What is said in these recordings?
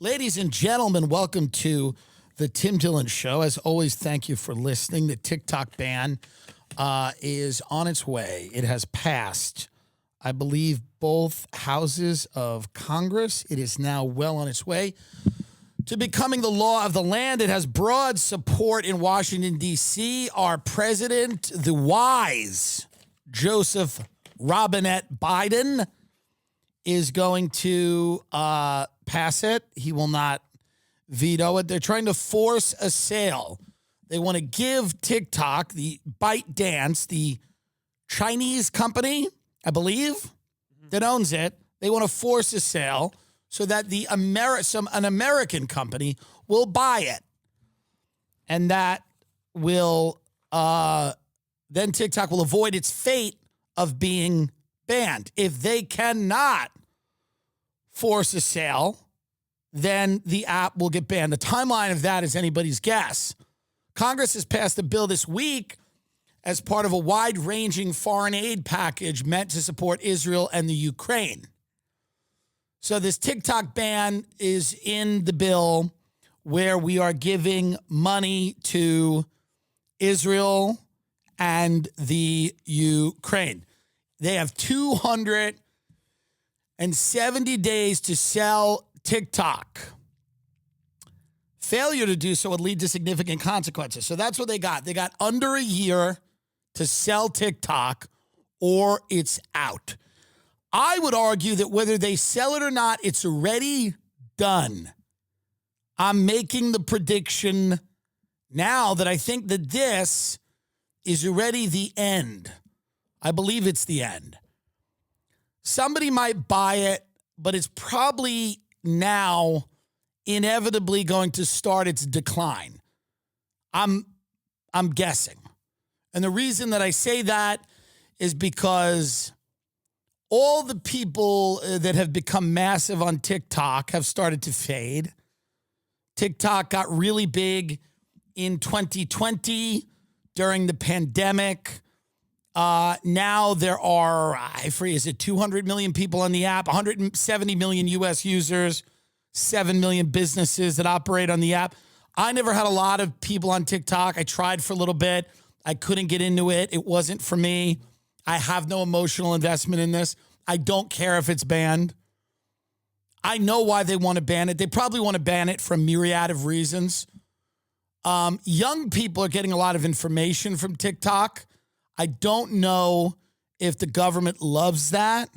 Ladies and gentlemen, welcome to the Tim Dillon Show. As always, thank you for listening. The TikTok ban is on its way. It has passed, I believe, both houses of Congress. It is now well on its way to becoming the law of the land. It has broad support in Washington, D.C. Our president, the wise Joseph Robinette Biden, is going to pass it. He will not veto it. They're trying to force a sale. They want to give TikTok, the ByteDance, the Chinese company, I believe, that owns it. They want to force a sale so that an American company will buy it. And that will, then TikTok will avoid its fate of being banned. If they cannot force a sale, then the app will get banned. The timeline of that is anybody's guess. Congress has passed a bill this week as part of a wide-ranging foreign aid package meant to support Israel and the Ukraine. So this TikTok ban is in the bill where we are giving money to Israel and the Ukraine. They have 270 days to sell TikTok. Failure to do so would lead to significant consequences. So that's what they got. They got under a year to sell TikTok or it's out. I would argue that whether they sell it or not, it's already done. I'm making the prediction now that I think that this is already the end. I believe it's the end. Somebody might buy it, but it's probably now inevitably going to start its decline. I'm guessing. And the reason that I say that is because all the people that have become massive on TikTok have started to fade. TikTok got really big in 2020 during the pandemic. Now there are, is it 200 million people on the app, 170 million U.S. users, 7 million businesses that operate on the app. I never had a lot of people on TikTok. I tried for a little bit. I couldn't get into it. It wasn't for me. I have no emotional investment in this. I don't care if it's banned. I know why they want to ban it. They probably want to ban it for a myriad of reasons. Young people are getting a lot of information from TikTok. I don't know if the government loves that.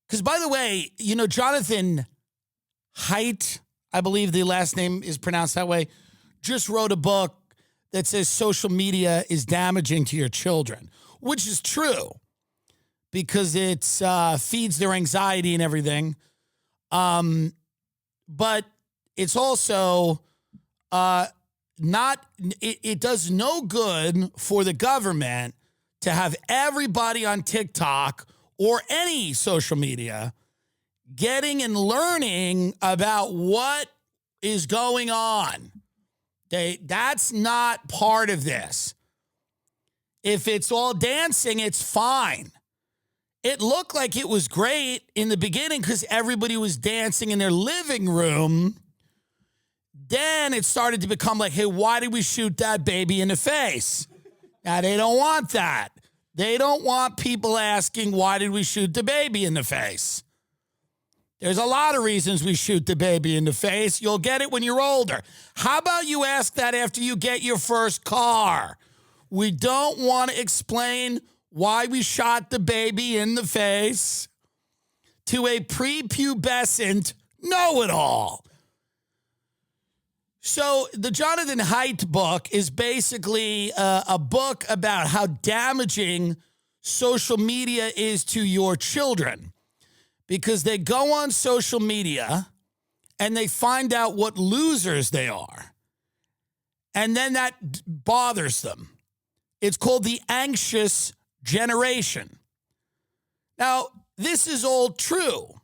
Because, by the way, Jonathan Haidt, I believe the last name is pronounced that way, just wrote a book that says social media is damaging to your children, which is true because it feeds their anxiety and everything. But it's also it does no good for the government to have everybody on TikTok or any social media getting and learning about what is going on. That's not part of this. If it's all dancing, it's fine. It looked like it was great in the beginning because everybody was dancing in their living room. Then it started to become like, hey, why did we shoot that baby in the face? Now, they don't want that. They don't want people asking, why did we shoot the baby in the face? There's a lot of reasons we shoot the baby in the face. You'll get it when you're older. How about you ask that after you get your first car? We don't want to explain why we shot the baby in the face to a prepubescent know-it-all. So the Jonathan Haidt book is basically a book about how damaging social media is to your children because they go on social media and they find out what losers they are. And then that bothers them. It's called the anxious generation. Now, this is all true.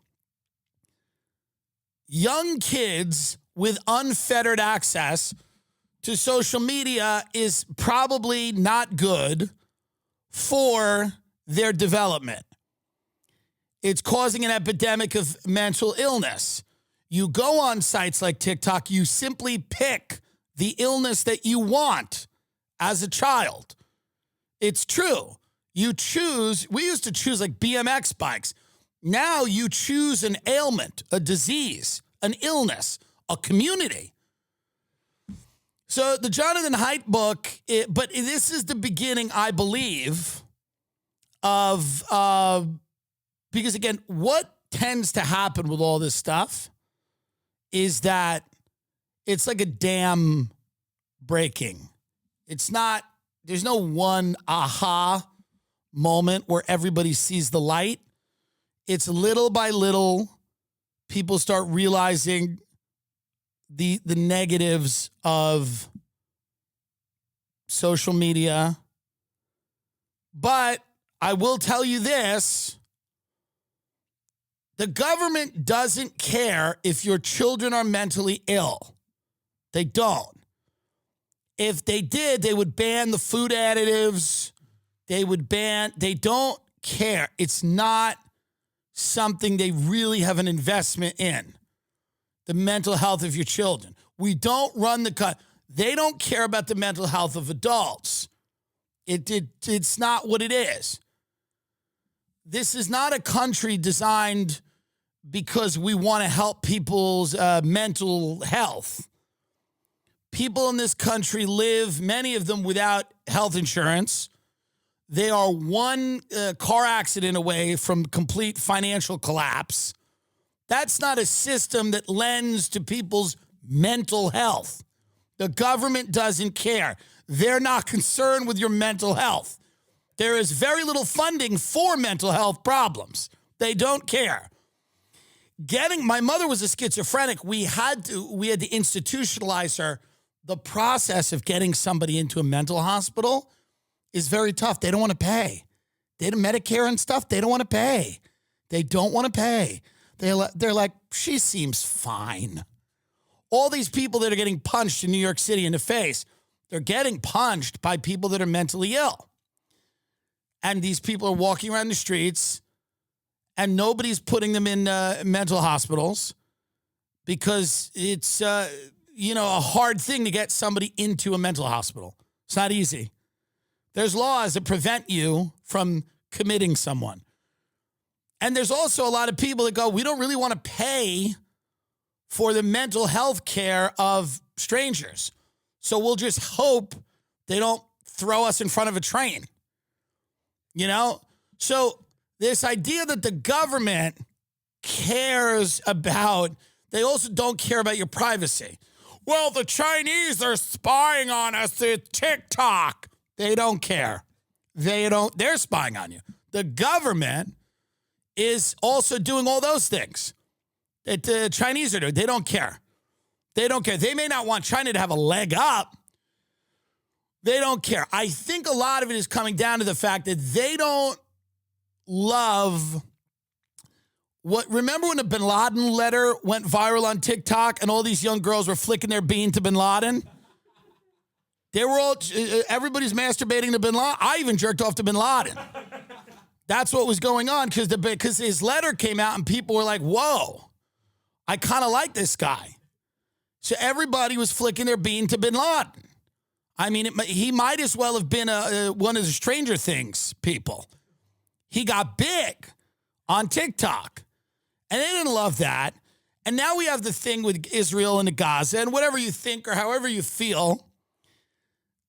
Young kids with unfettered access to social media is probably not good for their development. It's causing an epidemic of mental illness. You go on sites like TikTok, you simply pick the illness that you want as a child. It's true. You choose, we used to choose like BMX bikes. Now you choose an ailment, a disease, an illness, a community. So the Jonathan Haidt book, but this is the beginning, I believe, of, because again, what tends to happen with all this stuff is that it's like a dam breaking. It's not, there's no one aha moment where everybody sees the light. It's little by little, people start realizing the negatives of social media. But I will tell you this. The government doesn't care if your children are mentally ill. They don't. If they did, they would ban the food additives. They don't care. It's not something they really have an investment in. The mental health of your children. We don't run they don't care about the mental health of adults. It's not what it is. This is not a country designed because we want to help people's mental health. People in this country live, many of them, without health insurance. They are one car accident away from complete financial collapse. That's not a system that lends to people's mental health. The government doesn't care. They're not concerned with your mental health. There is very little funding for mental health problems. They don't care. My mother was a schizophrenic. We had to institutionalize her. The process of getting somebody into a mental hospital is very tough. They don't want to pay. Medicare and stuff, they don't want to pay. They don't want to pay. They're like, she seems fine. All these people that are getting punched in New York City in the face, they're getting punched by people that are mentally ill. And these people are walking around the streets and nobody's putting them in mental hospitals because it's, a hard thing to get somebody into a mental hospital. It's not easy. There's laws that prevent you from committing someone. And there's also a lot of people that go, we don't really want to pay for the mental health care of strangers. So we'll just hope they don't throw us in front of a train. So this idea that the government cares about, they also don't care about your privacy. Well, the Chinese are spying on us with TikTok. They don't care. They're spying on you. The government is also doing all those things that the Chinese are doing. They don't care. They don't care. They may not want China to have a leg up. They don't care. I think a lot of it is coming down to the fact that they don't love remember when the Bin Laden letter went viral on TikTok and all these young girls were flicking their bean to Bin Laden? They were all, everybody's masturbating to Bin Laden. I even jerked off to Bin Laden. That's what was going on because his letter came out and people were like, whoa, I kind of like this guy. So everybody was flicking their bean to Bin Laden. I mean, he might as well have been one of the Stranger Things people. He got big on TikTok, and they didn't love that. And now we have the thing with Israel and Gaza, and whatever you think or however you feel,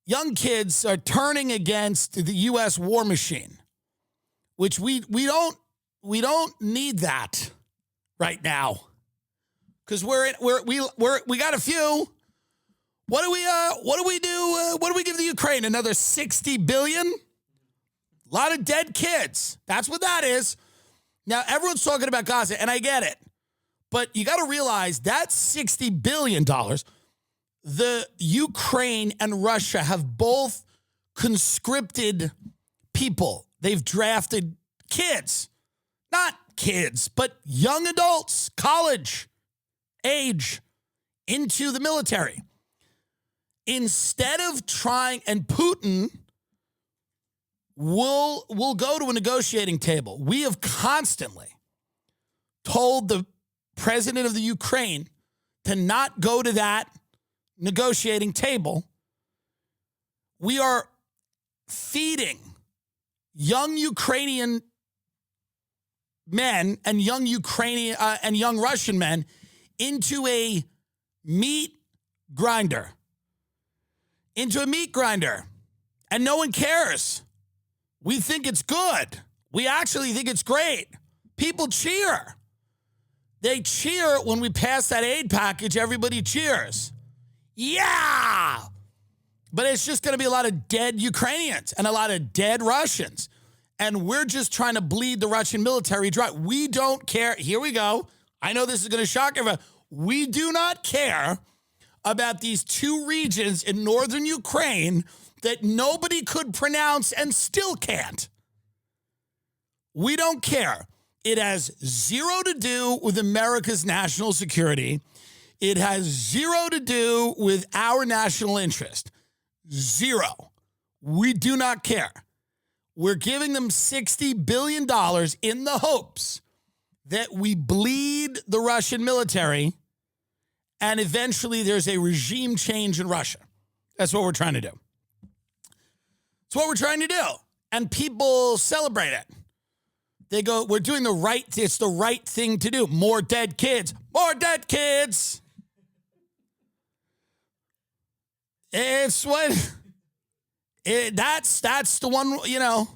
young kids are turning against the U.S. war machine, which we don't need that right now because we got a few. What do we do? What do we give the Ukraine? Another $60 billion? A lot of dead kids. That's what that is. Now, everyone's talking about Gaza, and I get it. But you got to realize that $60 billion, the Ukraine and Russia have both conscripted people. They've drafted kids. Not kids, but young adults, college age, into the military. Instead of trying, and Putin will go to a negotiating table. We have constantly told the president of the Ukraine to not go to that negotiating table. We are feeding young Ukrainian men and young Ukrainian and young Russian men into a meat grinder. And no one cares. We think it's good. We actually think it's great. People cheer. They cheer when we pass that aid package. Everybody cheers. Yeah! But it's just going to be a lot of dead Ukrainians and a lot of dead Russians. And we're just trying to bleed the Russian military dry. We don't care. Here we go. I know this is going to shock everyone. We do not care about these two regions in northern Ukraine that nobody could pronounce and still can't. We don't care. It has zero to do with America's national security. It has zero to do with our national interest. Zero. We do not care. We're giving them $60 billion in the hopes that we bleed the Russian military and eventually there's a regime change in Russia. That's what we're trying to do. It's what we're trying to do. And people celebrate it. They go, we're doing it's the right thing to do. More dead kids. More dead kids. It's what, that's the one, you know.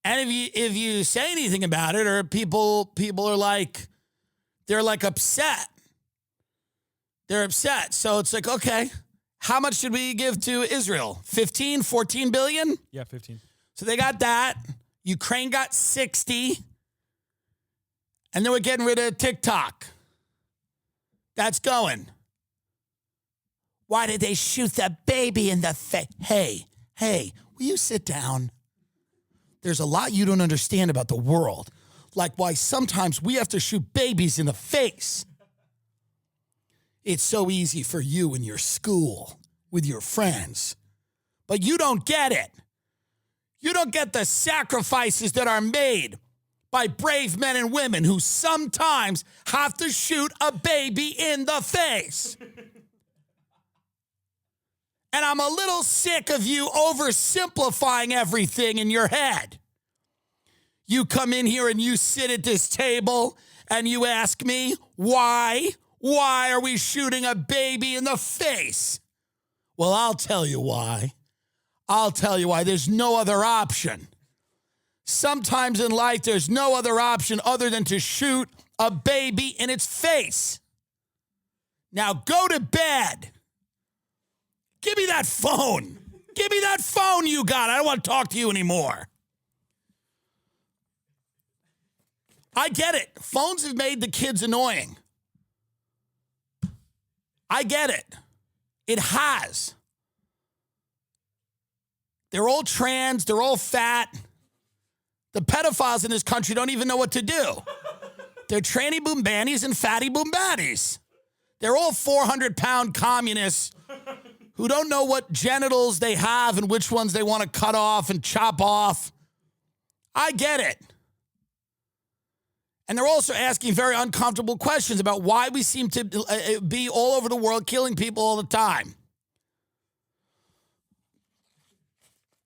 And if you say anything about it, or people are like, they're like upset. They're upset. So it's like, okay, how much should we give to Israel? 15, 14 billion? Yeah, 15. So they got that. Ukraine got 60. And then we're getting rid of TikTok. That's going. Why did they shoot the baby in the face? Hey, will you sit down? There's a lot you don't understand about the world. Like why sometimes we have to shoot babies in the face. It's so easy for you in your school with your friends. But you don't get it. You don't get the sacrifices that are made by brave men and women who sometimes have to shoot a baby in the face. And I'm a little sick of you oversimplifying everything in your head. You come in here and you sit at this table and you ask me, why? Why are we shooting a baby in the face? Well, I'll tell you why. I'll tell you why. There's no other option. Sometimes in life, there's no other option other than to shoot a baby in its face. Now go to bed. Give me that phone. Give me that phone you got. I don't want to talk to you anymore. I get it. Phones have made the kids annoying. I get it. It has. They're all trans. They're all fat. The pedophiles in this country don't even know what to do. They're tranny boom bannies and fatty boom baddies. They're all 400-pound communists who don't know what genitals they have and which ones they want to cut off and chop off. I get it. And they're also asking very uncomfortable questions about why we seem to be all over the world killing people all the time.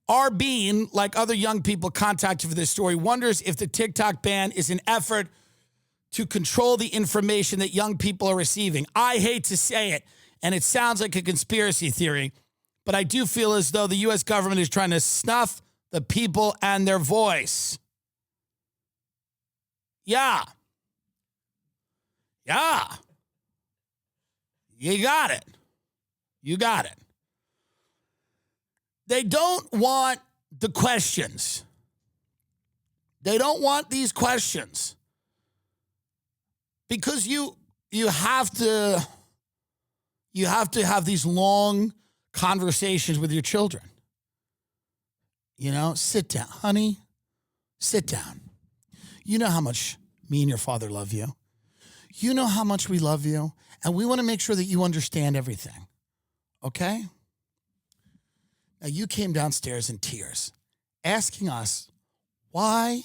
R. Bean, like other young people contacted for this story, wonders if the TikTok ban is an effort to control the information that young people are receiving. I hate to say it, and it sounds like a conspiracy theory, but I do feel as though the U.S. government is trying to snuff the people and their voice. Yeah. You got it. You got it. They don't want the questions. They don't want these questions. Because you have to have these long conversations with your children. You know, sit down, honey. Sit down. You know how much me and your father love you. You know how much we love you, and we want to make sure that you understand everything. Okay? Now, you came downstairs in tears, asking us, why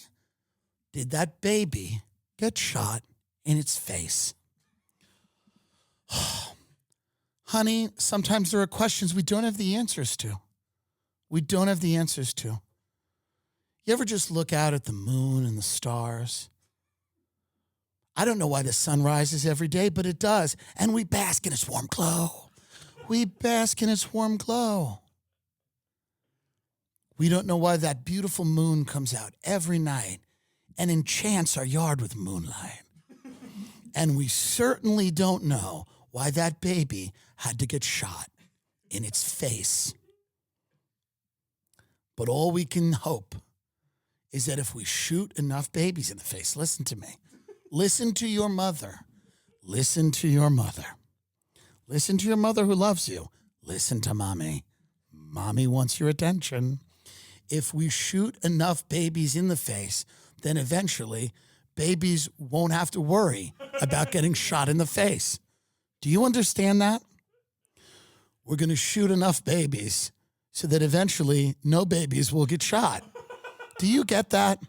did that baby get shot in its face. Honey, sometimes there are questions we don't have the answers to. We don't have the answers to. You ever just look out at the moon and the stars? I don't know why the sun rises every day, but it does. And we bask in its warm glow. We bask in its warm glow. We don't know why that beautiful moon comes out every night and enchants our yard with moonlight. And we certainly don't know why that baby had to get shot in its face. But all we can hope is that if we shoot enough babies in the face, listen to me. Listen to your mother. Listen to your mother. Listen to your mother who loves you. Listen to mommy. Mommy wants your attention. If we shoot enough babies in the face, then eventually babies won't have to worry about getting shot in the face. Do you understand that? We're going to shoot enough babies so that eventually no babies will get shot. Do you get that?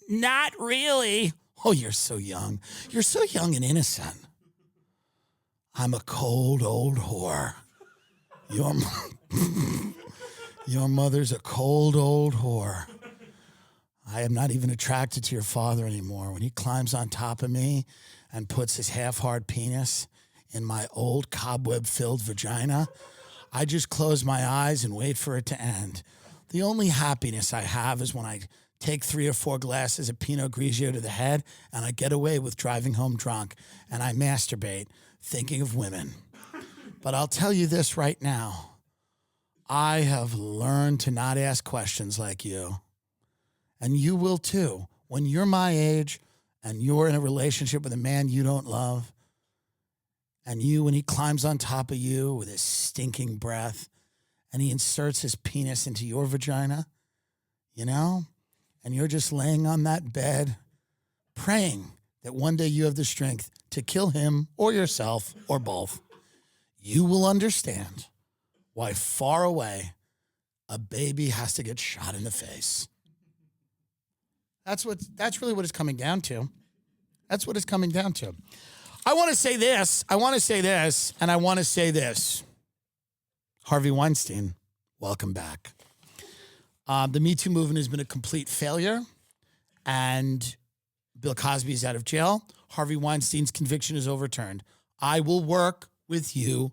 Not really. Oh, you're so young. You're so young and innocent. I'm a cold old whore. Your mother's a cold old whore. I am not even attracted to your father anymore. When he climbs on top of me and puts his half-hard penis in my old cobweb-filled vagina, I just close my eyes and wait for it to end. The only happiness I have is when I take 3 or 4 glasses of Pinot Grigio to the head and I get away with driving home drunk and I masturbate thinking of women. But I'll tell you this right now. I have learned to not ask questions like you. And you will too. When you're my age and you're in a relationship with a man you don't love, and when he climbs on top of you with his stinking breath, and he inserts his penis into your vagina, and you're just laying on that bed, praying that one day you have the strength to kill him or yourself or both, you will understand why far away a baby has to get shot in the face. That's really what it's coming down to. That's what it's coming down to. I want to say this, and I want to say this. Harvey Weinstein, welcome back. The Me Too movement has been a complete failure, and Bill Cosby is out of jail. Harvey Weinstein's conviction is overturned. I will work with you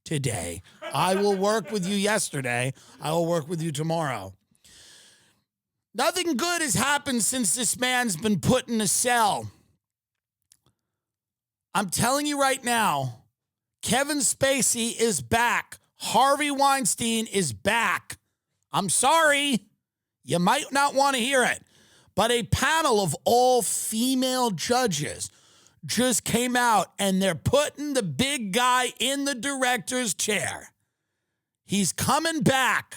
today. I will work with you yesterday. I will work with you tomorrow. Nothing good has happened since this man's been put in a cell. I'm telling you right now, Kevin Spacey is back. Harvey Weinstein is back. I'm sorry. You might not want to hear it, but a panel of all female judges just came out and they're putting the big guy in the director's chair. He's coming back.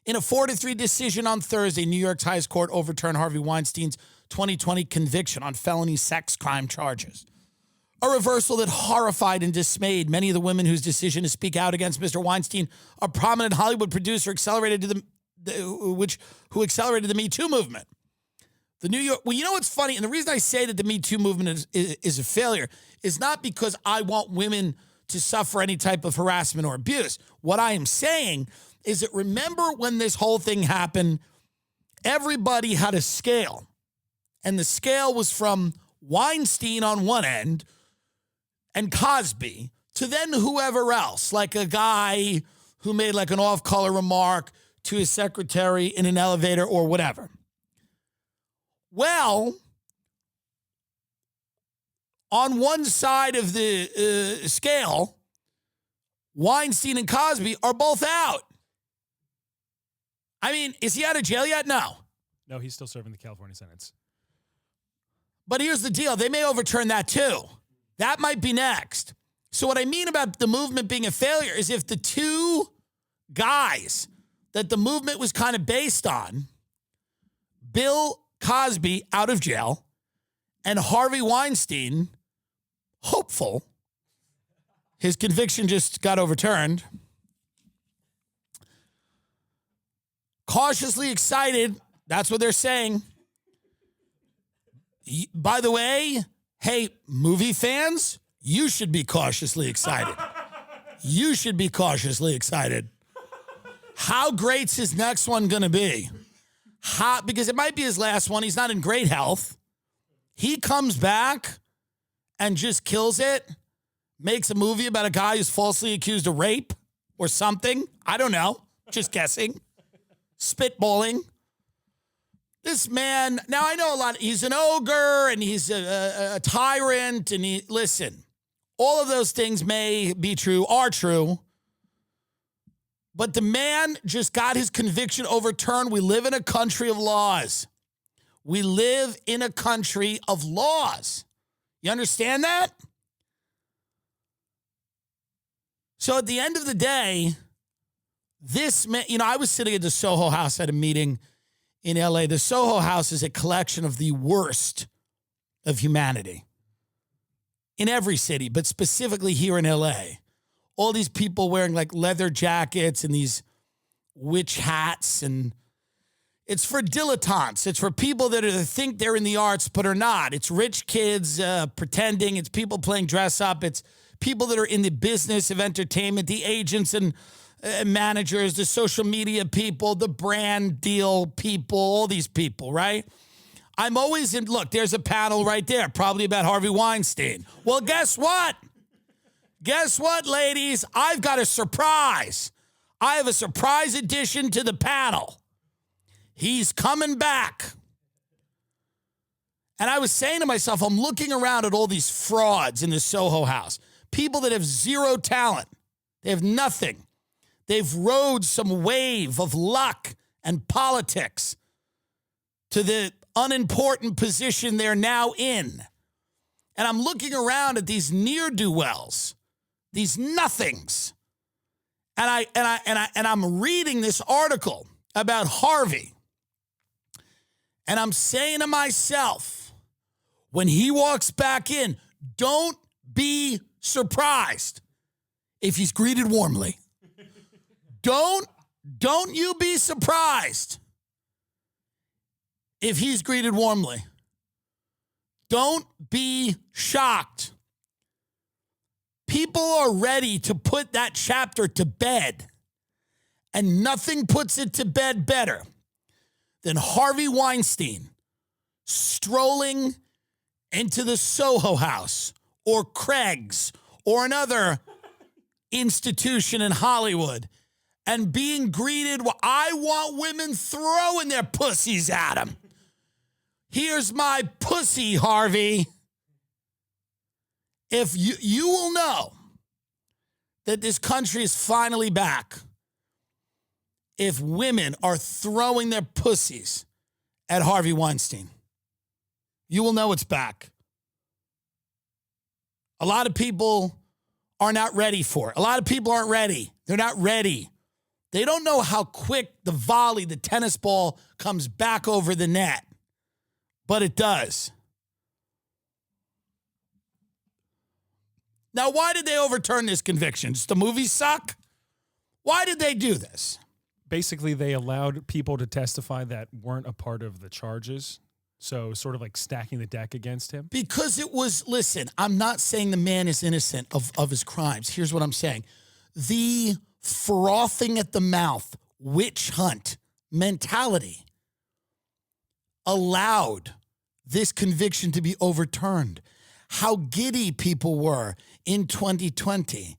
In a 4-3 decision on Thursday, New York's highest court overturned Harvey Weinstein's 2020 conviction on felony sex crime charges. A reversal that horrified and dismayed many of the women whose decision to speak out against Mr. Weinstein, a prominent Hollywood producer, who accelerated the Me Too movement. You know what's funny? And the reason I say that the Me Too movement is a failure is not because I want women to suffer any type of harassment or abuse. What I am saying is that remember when this whole thing happened, everybody had a scale. And the scale was from Weinstein on one end and Cosby to then whoever else, like a guy who made like an off-color remark to his secretary in an elevator or whatever. Well, on one side of the scale, Weinstein and Cosby are both out. I mean, is he out of jail yet? No. No, he's still serving the California sentence. But here's the deal. They may overturn that too. That might be next. So what I mean about the movement being a failure is if the two guys that the movement was kind of based on, Bill Cosby out of jail and Harvey Weinstein, hopeful, his conviction just got overturned, cautiously excited, that's what they're saying. By the way, hey, movie fans, you should be cautiously excited. You should be cautiously excited. How great's his next one going to be? Because it might be his last one. He's not in great health. He comes back and just kills it, makes a movie about a guy who's falsely accused of rape or something. I don't know. Just guessing. Spitballing. This man, now I know a lot. He's an ogre and he's a tyrant. And listen, all of those things may be true, are true. But the man just got his conviction overturned. We live in a country of laws. We live in a country of laws. You understand that? So at the end of the day, this man, I was sitting at the Soho House at a meeting in LA. The Soho House is a collection of the worst of humanity in every city, but specifically here in LA. All these people wearing like leather jackets and these witch hats, and it's for dilettantes. It's for people that think they're in the arts but are not. It's rich kids pretending. It's people playing dress up. It's people that are in the business of entertainment, the agents and managers, the social media people, the brand deal people, all these people, right? I'm always in, look, there's a panel right there, probably about Harvey Weinstein. Well, guess what? Guess what, ladies? I've got a surprise. I have a surprise addition to the panel. He's coming back. And I was saying to myself, I'm looking around at all these frauds in the Soho House. People that have zero talent. They have nothing. They've rode some wave of luck and politics to the unimportant position they're now in. And I'm looking around at these ne'er-do-wells, these nothings. And I'm reading this article about Harvey. And I'm saying to myself, when he walks back in, don't be surprised if he's greeted warmly. Don't you be surprised if he's greeted warmly. Don't be shocked. People are ready to put that chapter to bed, and nothing puts it to bed better than Harvey Weinstein strolling into the Soho House or Craig's or another institution in Hollywood and being greeted. I want women throwing their pussies at him. Here's my pussy, Harvey. If you will know that this country is finally back if women are throwing their pussies at Harvey Weinstein. You will know it's back. A lot of people are not ready for it. A lot of people aren't ready. They're not ready. They don't know how quick the volley, the tennis ball, comes back over the net. But it does. Now, why did they overturn this conviction? Does the movie suck? Why did they do this? Basically, they allowed people to testify that weren't a part of the charges. So sort of like stacking the deck against him. Because it was, listen, I'm not saying the man is innocent of his crimes. Here's what I'm saying. The frothing at the mouth, witch hunt mentality allowed this conviction to be overturned. How giddy people were in 2020.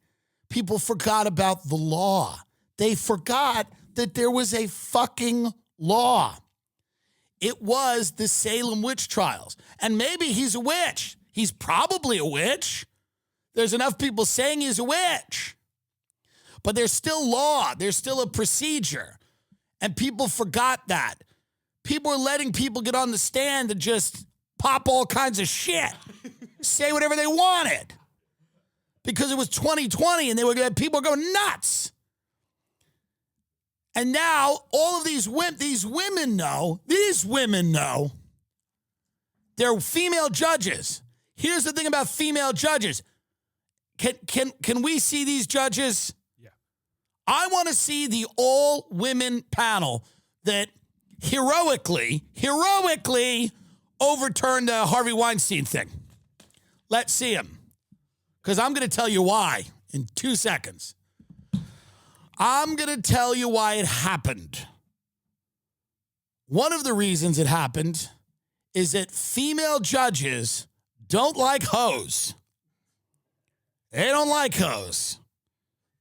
People forgot about the law. They forgot that there was a fucking law. It was the Salem witch trials. And maybe he's a witch. He's probably a witch. There's enough people saying he's a witch. But there's still law. There's still a procedure. And people forgot that. People are letting people get on the stand and just pop all kinds of shit. Say whatever they wanted. Because it was 2020 and people were going nuts. And now all of these women know, they're female judges. Here's the thing about female judges. Can we see these judges? Yeah. I want to see the all-women panel that heroically overturn the Harvey Weinstein thing. Let's see him. Because I'm going to tell you why in 2 seconds. I'm going to tell you why it happened. One of the reasons it happened is that female judges don't like hoes. They don't like hoes.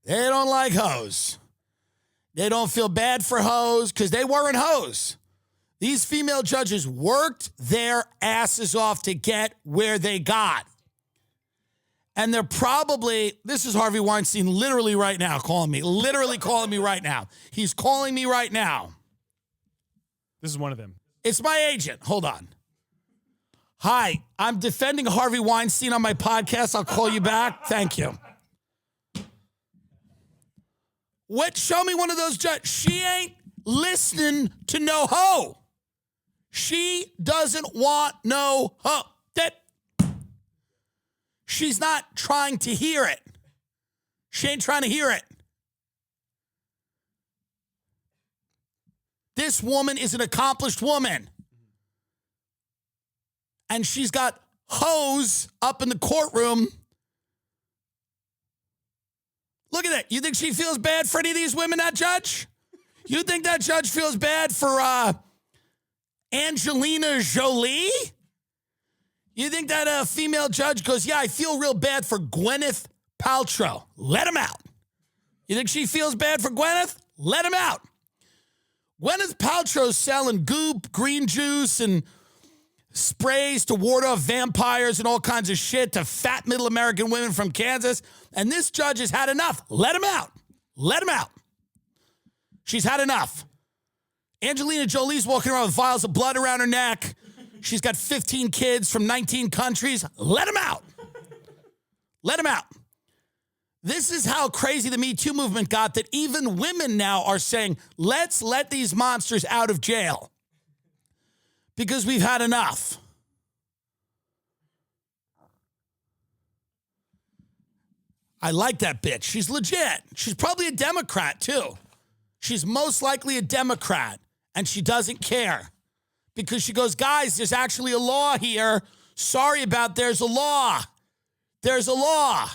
They don't like hoes. They don't feel bad for hoes because they weren't hoes. These female judges worked their asses off to get where they got. And they're probably, this is Harvey Weinstein literally right now calling me. Literally calling me right now. He's calling me right now. This is one of them. It's my agent. Hold on. Hi, I'm defending Harvey Weinstein on my podcast. I'll call you back. Thank you. What? Show me one of those judges. She ain't listening to no hoe. She doesn't want no hoe. She's not trying to hear it. She ain't trying to hear it. This woman is an accomplished woman. And she's got hoes up in the courtroom. Look at that. You think she feels bad for any of these women, that judge? You think that judge feels bad for Angelina Jolie? You think that female judge goes, yeah, I feel real bad for Gwyneth Paltrow. Let him out. You think she feels bad for Gwyneth? Let him out. Gwyneth Paltrow's selling goop, green juice, and sprays to ward off vampires and all kinds of shit to fat middle American women from Kansas. And this judge has had enough. Let him out. Let him out. She's had enough. Angelina Jolie's walking around with vials of blood around her neck. She's got 15 kids from 19 countries. Let him out. Let him out. This is how crazy the Me Too movement got that even women now are saying, let's let these monsters out of jail because we've had enough. I like that bitch. She's legit. She's probably a Democrat, too. She's most likely a Democrat, and she doesn't care. Because she goes, guys, there's actually a law here. Sorry about there's a law. There's a law.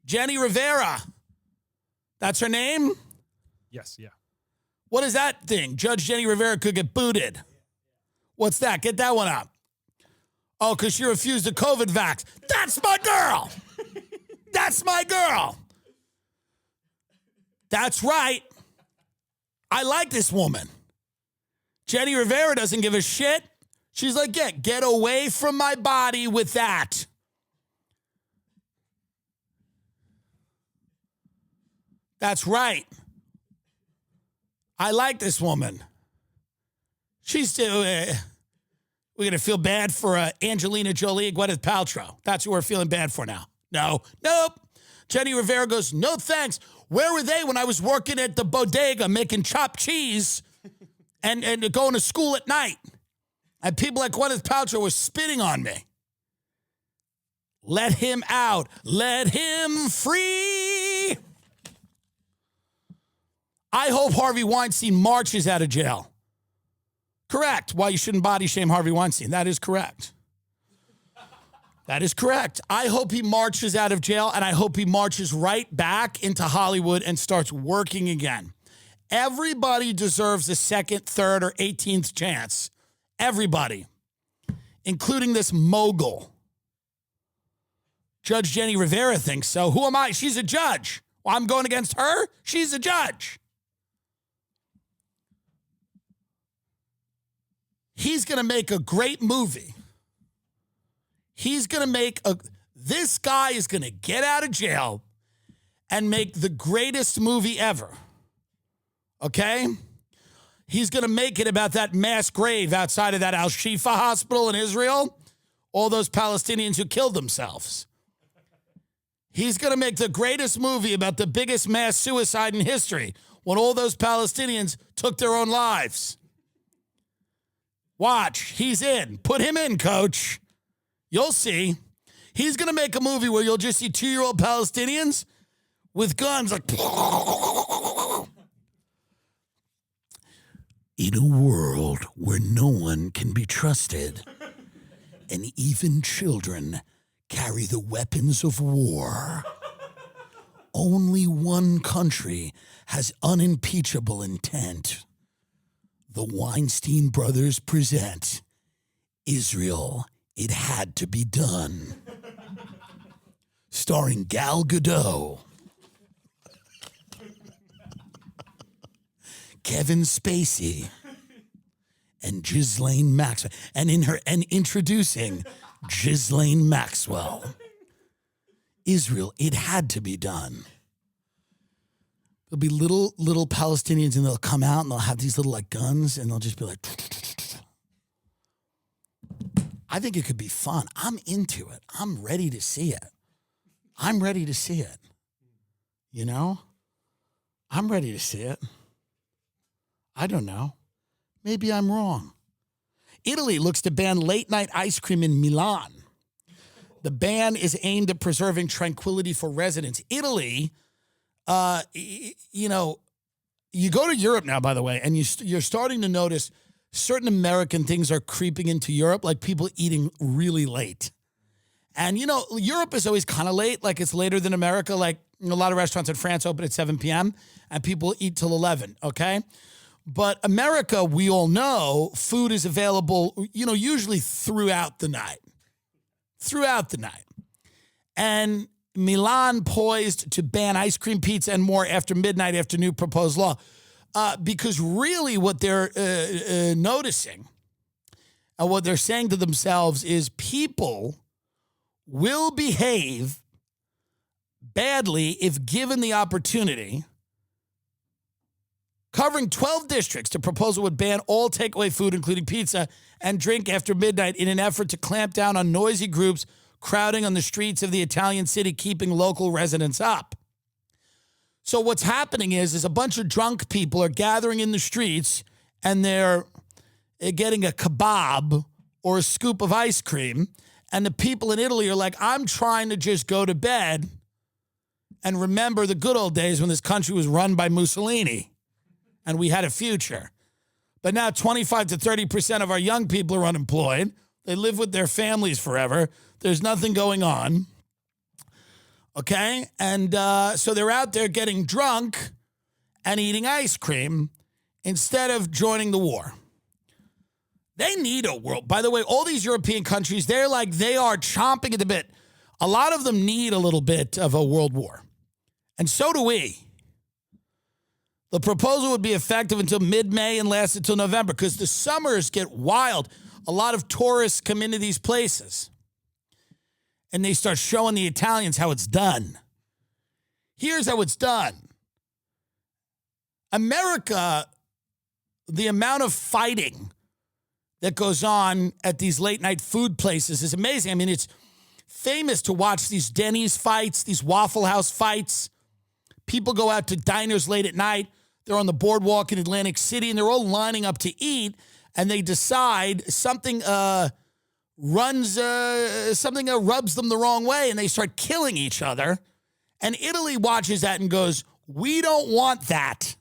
Jenny Rivera. That's her name? Yes, yeah. What is that thing? Judge Jenny Rivera could get booted. What's that? Get that one up. Oh, because she refused the COVID vax. That's my girl. That's my girl. That's right. I like this woman. Jenny Rivera doesn't give a shit. She's like, yeah, get away from my body with that. That's right. I like this woman. She's still, we're going to feel bad for Angelina Jolie and Gwyneth Paltrow. That's who we're feeling bad for now. No, nope. Jenny Rivera goes, no thanks. Where were they when I was working at the bodega making chopped cheese and going to school at night? And people like Gwyneth Paltrow were spitting on me. Let him out. Let him free. I hope Harvey Weinstein marches out of jail. Correct. Why you shouldn't body shame Harvey Weinstein. That is correct. That is correct. I hope he marches out of jail, and I hope he marches right back into Hollywood and starts working again. Everybody deserves a second, third, or 18th chance. Everybody, including this mogul. Judge Jenny Rivera thinks so. Who am I? She's a judge. Well, I'm going against her? She's a judge. He's going to make a great movie. He's going to make this guy is going to get out of jail and make the greatest movie ever. Okay? He's going to make it about that mass grave outside of that Al-Shifa hospital in Israel. All those Palestinians who killed themselves. He's going to make the greatest movie about the biggest mass suicide in history when all those Palestinians took their own lives. Watch. He's in. Put him in, coach. You'll see. He's going to make a movie where you'll just see 2-year-old Palestinians with guns like... In a world where no one can be trusted, and even children carry the weapons of war, only one country has unimpeachable intent. The Weinstein brothers present Israel, It Had to Be Done. Starring Gal Gadot, Kevin Spacey, and Ghislaine Maxwell. And introducing Ghislaine Maxwell. Israel, It Had to Be Done. There'll be little Palestinians, and they'll come out and they'll have these little like guns, and they'll just be like, I think it could be fun. I'm into it. I'm ready to see it. I'm ready to see it. You know? I'm ready to see it. I don't know. Maybe I'm wrong. Italy looks to ban late-night ice cream in Milan. The ban is aimed at preserving tranquility for residents. Italy, you know, you go to Europe now, by the way, and you're starting to notice certain American things are creeping into Europe, like people eating really late. And, you know, Europe is always kind of late, like it's later than America. Like, you know, a lot of restaurants in France open at 7 p.m., and people eat till 11, okay? But America, we all know, food is available, you know, usually throughout the night. Throughout the night. And Milan poised to ban ice cream, pizza, and more after midnight after new proposed law. Because really what they're noticing and what they're saying to themselves is people will behave badly if given the opportunity. Covering 12 districts, the proposal would ban all takeaway food, including pizza and drink after midnight, in an effort to clamp down on noisy groups crowding on the streets of the Italian city, keeping local residents up. So what's happening is a bunch of drunk people are gathering in the streets, and they're getting a kebab or a scoop of ice cream, and the people in Italy are like, I'm trying to just go to bed and remember the good old days when this country was run by Mussolini. And we had a future. But now 25 to 30% of our young people are unemployed. They live with their families forever. There's nothing going on. Okay? And so they're out there getting drunk and eating ice cream instead of joining the war. They need a world. By the way, all these European countries, they are chomping at the bit. A lot of them need a little bit of a world war. And so do we. The proposal would be effective until mid-May and last until November because the summers get wild. A lot of tourists come into these places, and they start showing the Italians how it's done. Here's how it's done. America, the amount of fighting that goes on at these late-night food places is amazing. I mean, it's famous to watch these Denny's fights, these Waffle House fights. People go out to diners late at night. They're on the boardwalk in Atlantic City, and they're all lining up to eat, and they decide something rubs them the wrong way, and they start killing each other. And Italy watches that and goes, we don't want that.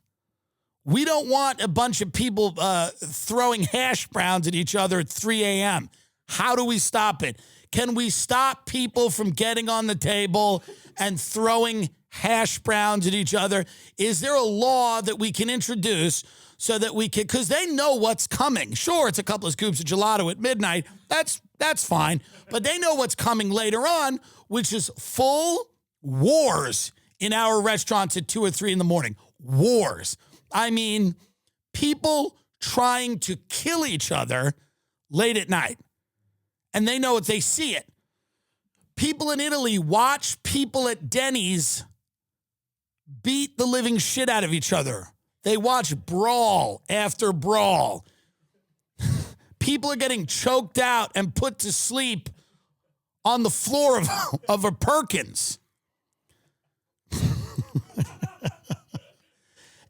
We don't want a bunch of people throwing hash browns at each other at 3 a.m. How do we stop it? Can we stop people from getting on the table and throwing hash browns at each other? Is there a law that we can introduce so that we can, because they know what's coming. Sure, it's a couple of scoops of gelato at midnight. That's fine. But they know what's coming later on, which is full wars in our restaurants at 2 or 3 in the morning. Wars. I mean, people trying to kill each other late at night. And they know it. They see it. People in Italy watch people at Denny's beat the living shit out of each other. They watch brawl after brawl. People are getting choked out and put to sleep on the floor of a Perkins.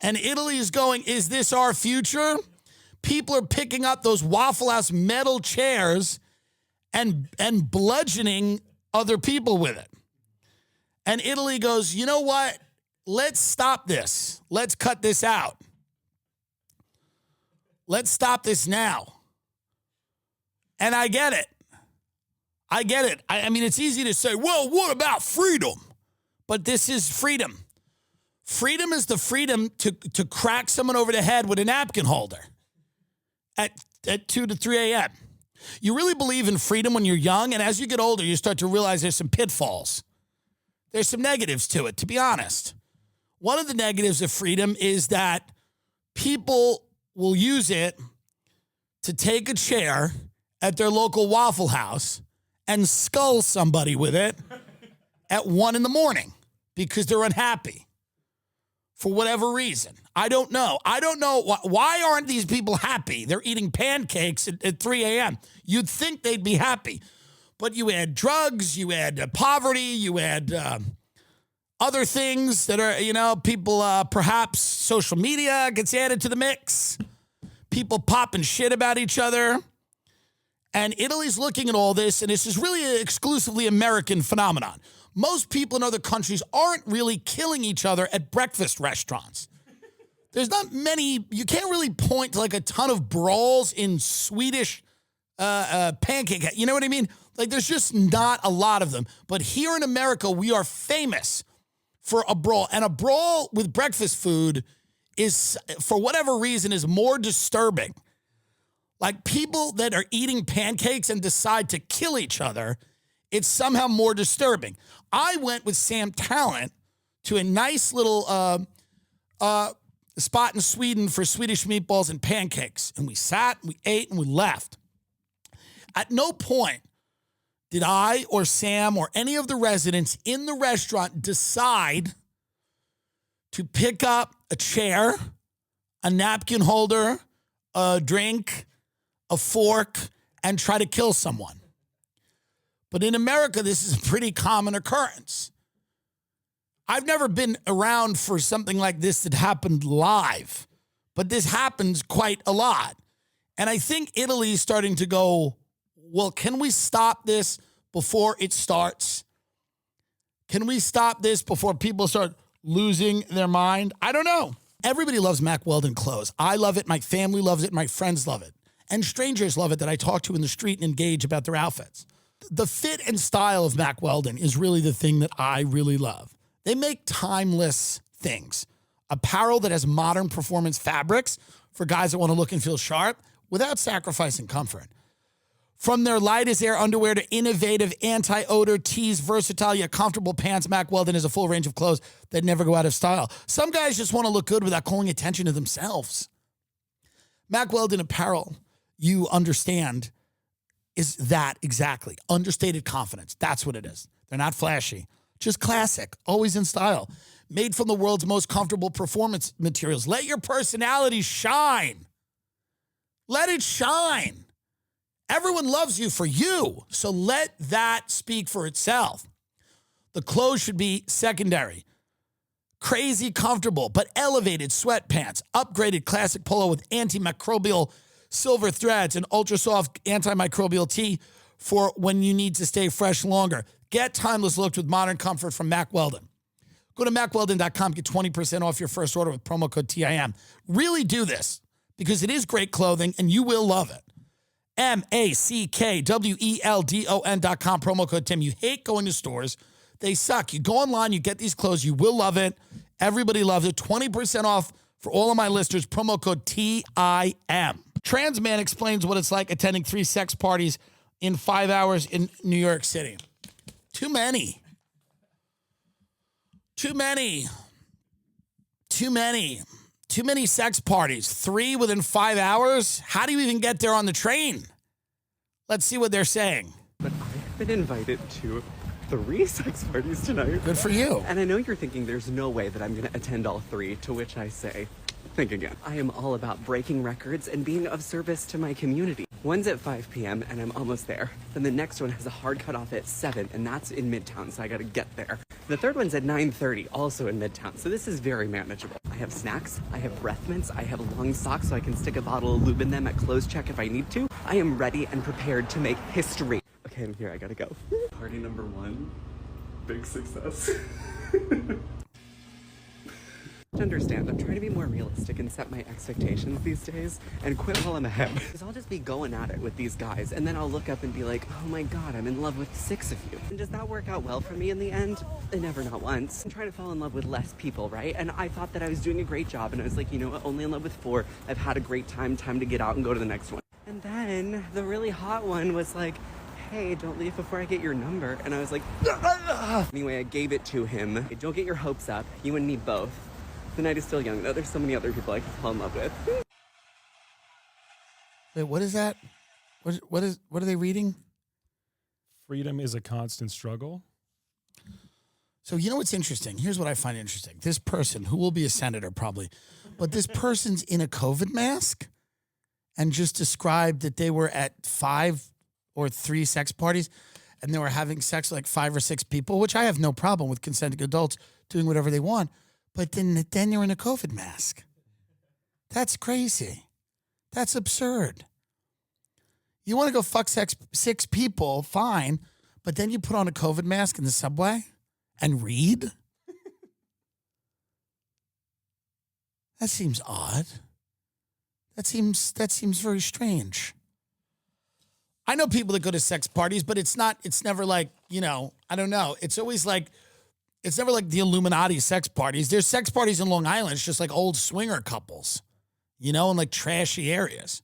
And Italy is going, is this our future? People are picking up those Waffle House metal chairs and bludgeoning other people with it. And Italy goes, you know what? Let's stop this. Let's cut this out. Let's stop this now. And I get it. I get it. I mean, it's easy to say, well, what about freedom? But this is freedom. Freedom is the freedom to crack someone over the head with a napkin holder at 2 to 3 a.m. You really believe in freedom when you're young, and as you get older, you start to realize there's some pitfalls. There's some negatives to it, to be honest. One of the negatives of freedom is that people will use it to take a chair at their local Waffle House and skull somebody with it at 1 a.m. because they're unhappy for whatever reason. I don't know. I don't know. Why aren't these people happy? They're eating pancakes at 3 a.m. You'd think they'd be happy. But you add drugs, you add poverty, you add other things that are, people, perhaps social media gets added to the mix. People popping shit about each other. And Italy's looking at all this, and this is really an exclusively American phenomenon. Most people in other countries aren't really killing each other at breakfast restaurants. There's not many, you can't really point to like a ton of brawls in Swedish pancake. You know what I mean? Like there's just not a lot of them. But here in America, we are famous for a brawl. And a brawl with breakfast food is, for whatever reason, is more disturbing. Like people that are eating pancakes and decide to kill each other, it's somehow more disturbing. I went with Sam Talent to a nice little spot in Sweden for Swedish meatballs and pancakes. And we sat, we ate, and we left. At no point did I or Sam or any of the residents in the restaurant decide to pick up a chair, a napkin holder, a drink, a fork, and try to kill someone. But in America, this is a pretty common occurrence. I've never been around for something like this that happened live, but this happens quite a lot. And I think Italy is starting to go, well, can we stop this before it starts? Can we stop this before people start losing their mind? I don't know. Everybody loves Mack Weldon clothes. I love it. My family loves it. My friends love it. And strangers love it that I talk to in the street and engage about their outfits. The fit and style of Mack Weldon is really the thing that I really love. They make timeless things. Apparel that has modern performance fabrics for guys that want to look and feel sharp without sacrificing comfort. From their lightest air underwear to innovative anti-odor tees, versatile yet comfortable pants, Mack Weldon has a full range of clothes that never go out of style. Some guys just want to look good without calling attention to themselves. Mack Weldon apparel, you understand, is that exactly. Understated confidence. That's what it is. They're not flashy. Just classic. Always in style. Made from the world's most comfortable performance materials. Let your personality shine. Let it shine. Everyone loves you for you. So let that speak for itself. The clothes should be secondary. Crazy comfortable, but elevated sweatpants. Upgraded classic polo with antimicrobial silver threads and ultra soft antimicrobial tee for when you need to stay fresh longer. Get timeless looks with modern comfort from Mack Weldon. Go to MackWeldon.com, get 20% off your first order with promo code TIM. Really do this because it is great clothing and you will love it. MackWeldon.com, promo code Tim. You hate going to stores. They suck. You go online, you get these clothes, you will love it. Everybody loves it. 20% off for all of my listeners, promo code TIM. Trans man explains what it's like attending 3 sex parties in 5 hours in New York City. Too many. Too many sex parties. 3 within 5 hours? How do you even get there on the train? Let's see what they're saying. But I've been invited to 3 sex parties tonight. Good for you. And I know you're thinking there's no way that I'm going to attend all 3, to which I say, think again. I am all about breaking records and being of service to my community. One's at 5 p.m. and I'm almost there. Then the next one has a hard cutoff at 7 and that's in Midtown, so I gotta get there. The third one's at 9:30, also in Midtown, so this is very manageable. I have snacks, I have breath mints, I have long socks so I can stick a bottle of lube in them at close check if I need to. I am ready and prepared to make history. Okay, I'm here, I gotta go. Party number 1, big success. to understand, I'm trying to be more realistic and set my expectations these days and quit while I'm ahead. Because I'll just be going at it with these guys, and then I'll look up and be like, oh my God, I'm in love with 6 of you. And does that work out well for me in the end? Never, not once. I'm trying to fall in love with less people, right? And I thought that I was doing a great job, and I was like, you know what, only in love with 4. I've had a great time to get out and go to the next one. And then the really hot one was like, hey, don't leave before I get your number. And I was like, anyway, I gave it to him. Hey, don't get your hopes up. You and me both. The night is still young, though. There's so many other people I could fall in love with. Wait, what is that? What are they reading? Freedom is a constant struggle. So you know what's interesting? Here's what I find interesting. This person, who will be a senator probably, but this person's in a COVID mask and just described that they were at 5 or 3 sex parties and they were having sex with like 5 or 6 people, which I have no problem with consenting adults doing whatever they want. But then you're in a COVID mask. That's crazy. That's absurd. You want to go fuck 6 people, fine, but then you put on a COVID mask in the subway and read? That seems odd. That seems very strange. I know people that go to sex parties, but it's never like, I don't know. It's always like, it's never like the Illuminati sex parties. There's sex parties in Long Island. It's just like old swinger couples, in like trashy areas.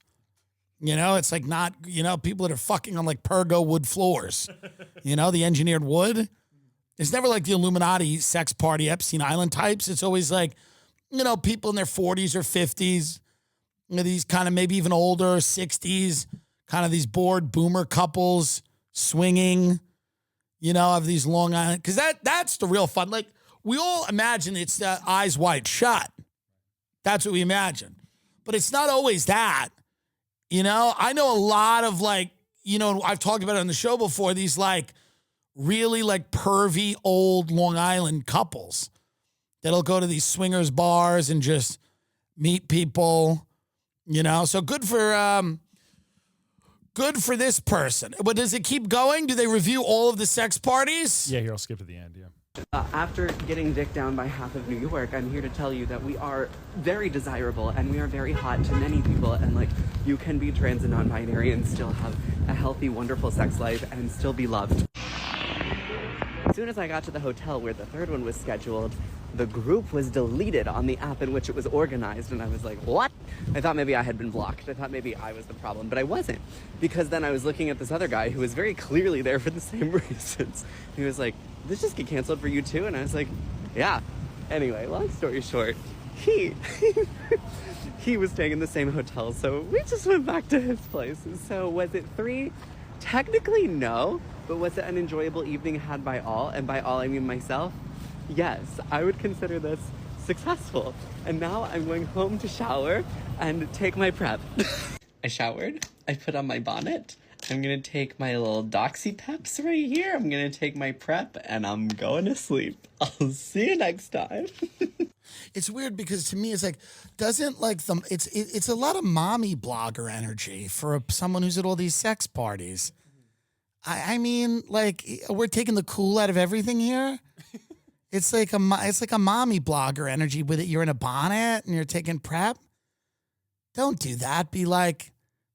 It's like not, people that are fucking on like Pergo wood floors, the engineered wood. It's never like the Illuminati sex party, Epstein Island types. It's always like, people in their 40s or 50s, these kind of maybe even older, 60s, kind of these bored boomer couples swinging, of these Long Island. Because that's the real fun. Like, we all imagine it's eyes wide shut. That's what we imagine. But it's not always that. I know a lot of like, I've talked about it on the show before, these like really like pervy old Long Island couples that'll go to these swingers bars and just meet people, So good for this person. But does it keep going? Do they review all of the sex parties? Yeah, here, I'll skip to the end, yeah. After getting dicked down by half of New York, I'm here to tell you that we are very desirable and we are very hot to many people. And like, you can be trans and non-binary and still have a healthy, wonderful sex life and still be loved. As soon as I got to the hotel where the 3rd one was scheduled, the group was deleted on the app in which it was organized, and I was like, what? I thought maybe I had been blocked. I thought maybe I was the problem, but I wasn't. Because then I was looking at this other guy who was very clearly there for the same reasons. He was like, this just get canceled for you too? And I was like, yeah. Anyway, long story short, he was staying in the same hotel, so we just went back to his place. So was it 3? Technically, no. But was it an enjoyable evening had by all? And by all, I mean myself? Yes, I would consider this successful. And now I'm going home to shower and take my prep. I showered. I put on my bonnet. I'm going to take my little doxy peps right here. I'm going to take my prep and I'm going to sleep. I'll see you next time. It's weird because to me, it's like, doesn't like it's a lot of mommy blogger energy for someone who's at all these sex parties. I mean, like, we're taking the cool out of everything here. It's like a mommy blogger energy with it. You're in a bonnet and you're taking prep. Don't do that. Be like,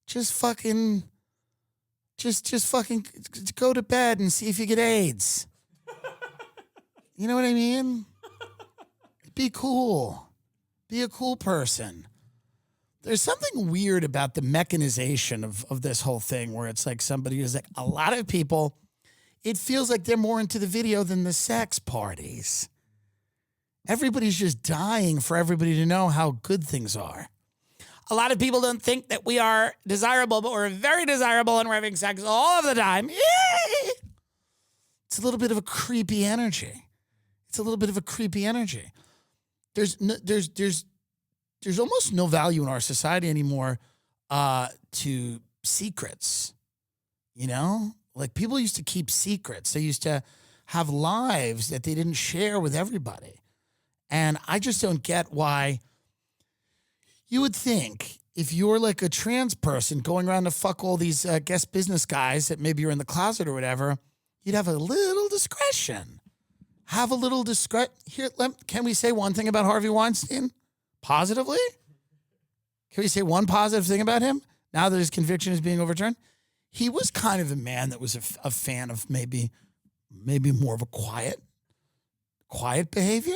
just fucking go to bed and see if you get AIDS. You know what I mean? Be cool. Be a cool person. There's something weird about the mechanization of this whole thing where it's like somebody is like, a lot of people, it feels like they're more into the video than the sex parties. Everybody's just dying for everybody to know how good things are. A lot of people don't think that we are desirable, but we're very desirable and we're having sex all of the time. It's a little bit of a creepy energy. There's almost no value in our society anymore to secrets, Like, people used to keep secrets. They used to have lives that they didn't share with everybody. And I just don't get why you would think if you're like a trans person going around to fuck all these guest business guys that maybe you're in the closet or whatever, you'd have a little discretion. have a little discretion. Here, can we say one thing about Harvey Weinstein? Positively? Can we say one positive thing about him now that his conviction is being overturned? He was kind of a man that was a fan of maybe more of a quiet behavior.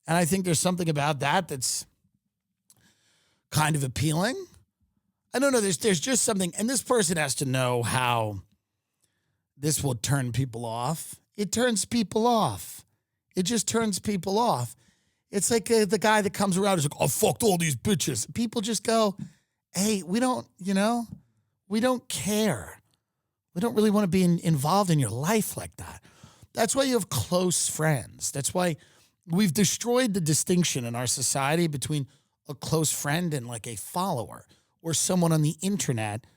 And I think there's something about that that's kind of appealing. I don't know. There's just something, and this person has to know how this will turn people off. It turns people off. It just turns people off. It's like the guy that comes around is like, I fucked all these bitches. People just go, hey, we don't care. We don't really want to be involved in your life like that. That's why you have close friends. That's why we've destroyed the distinction in our society between a close friend and like a follower or someone on the internet.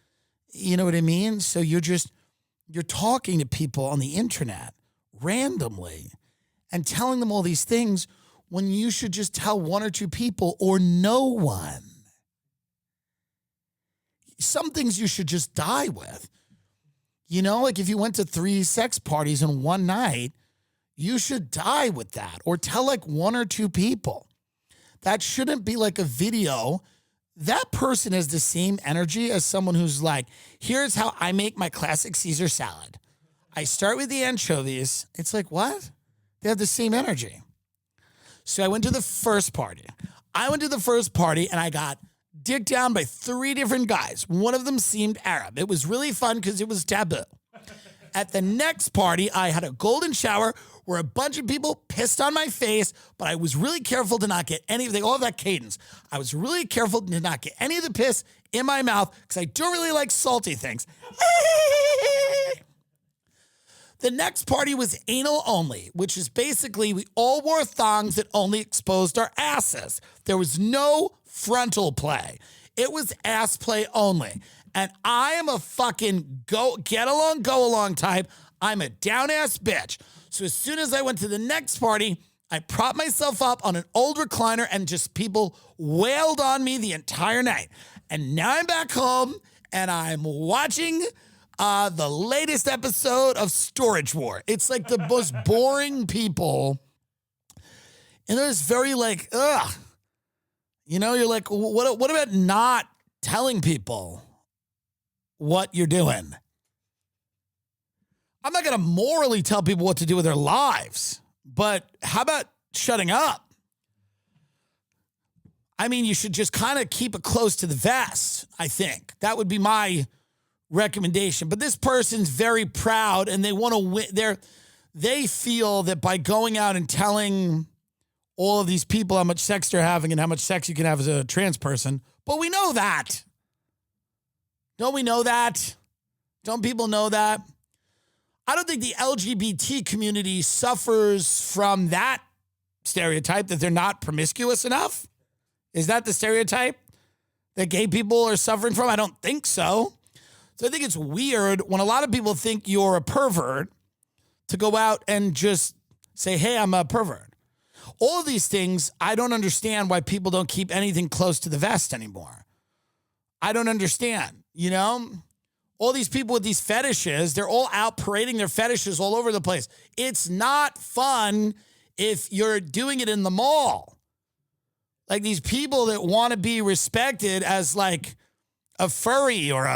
You know what I mean? So you're talking to people on the internet randomly and telling them all these things when you should just tell one or two people or no one. Some things you should just die with. You know, like if you went to 3 sex parties in one night, you should die with that or tell like one or two people. That shouldn't be like a video. That person has the same energy as someone who's like, here's how I make my classic Caesar salad. I start with the anchovies. It's like, what? They have the same energy. So I went to the first party. And I got dicked down by 3 different guys. One of them seemed Arab. It was really fun because it was taboo. At the next party, I had a golden shower where a bunch of people pissed on my face, but I was really careful to not get any of they all have that cadence. I was really careful to not get any of the piss in my mouth because I don't really like salty things. The next party was anal only, which is basically we all wore thongs that only exposed our asses. There was no frontal play. It was ass play only. And I am a fucking go along type. I'm a down ass bitch. So as soon as I went to the next party, I propped myself up on an old recliner and just people wailed on me the entire night. And now I'm back home and I'm watching the latest episode of Storage War. It's like the most boring people. And there's very like, ugh. You know, you're like, what about not telling people what you're doing? I'm not going to morally tell people what to do with their lives, but how about shutting up? I mean, you should just kind of keep it close to the vest, I think. That would be my recommendation. But this person's very proud and they want to win. They feel that by going out and telling all of these people how much sex they're having and how much sex you can have as a trans person, but we know that. Don't we know that? Don't people know that? I don't think the LGBT community suffers from that stereotype that they're not promiscuous enough. Is that the stereotype that gay people are suffering from? I don't think so. So I think it's weird when a lot of people think you're a pervert to go out and just say, hey, I'm a pervert. All of these things, I don't understand why people don't keep anything close to the vest anymore. I don't understand, you know? All these people with these fetishes, they're all out parading their fetishes all over the place. It's not fun if you're doing it in the mall. Like these people that want to be respected as like a furry or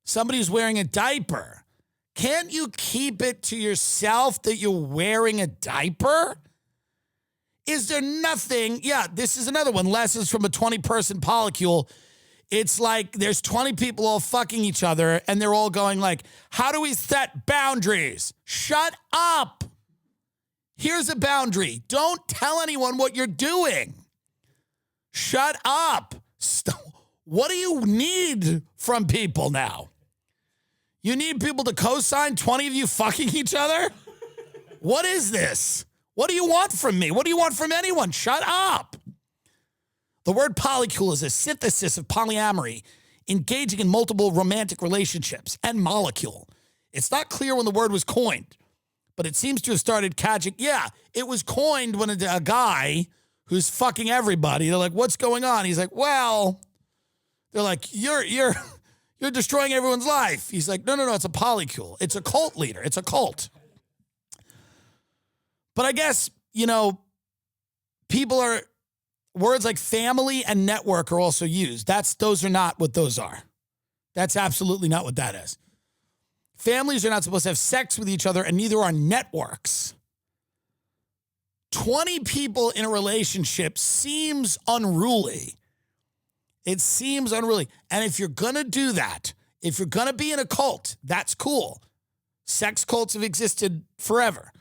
somebody who's wearing a diaper. Can't you keep it to yourself that you're wearing a diaper? Is there nothing? Yeah, this is another one. Lessons from a 20-person polycule. It's like there's 20 people all fucking each other and they're all going like, how do we set boundaries? Shut up. Here's a boundary. Don't tell anyone what you're doing. Shut up. What do you need from people now? You need people to co-sign 20 of you fucking each other? What is this? What do you want from me? What do you want from anyone? Shut up. The word polycule is a synthesis of polyamory, engaging in multiple romantic relationships, and molecule. It's not clear when the word was coined, but it seems to have started catching. Yeah, it was coined when a guy who's fucking everybody, they're like, what's going on? He's like, well, they're like, you're destroying everyone's life. He's like, no, it's a polycule. It's a cult leader. It's a cult. But I guess, words like family and network are also used. Those are not what those are. That's absolutely not what that is. Families are not supposed to have sex with each other, and neither are networks. 20 people in a relationship seems unruly. It seems unruly. And if you're going to do that, if you're going to be in a cult, that's cool. Sex cults have existed forever.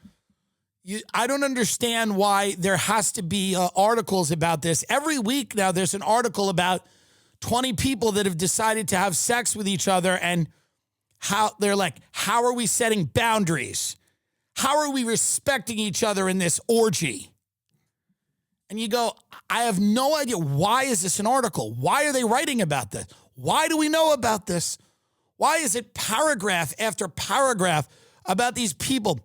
I don't understand why there has to be articles about this. Every week now there's an article about 20 people that have decided to have sex with each other and how they're like, how are we setting boundaries? How are we respecting each other in this orgy? And you go, I have no idea. Why is this an article? Why are they writing about this? Why do we know about this? Why is it paragraph after paragraph about these people?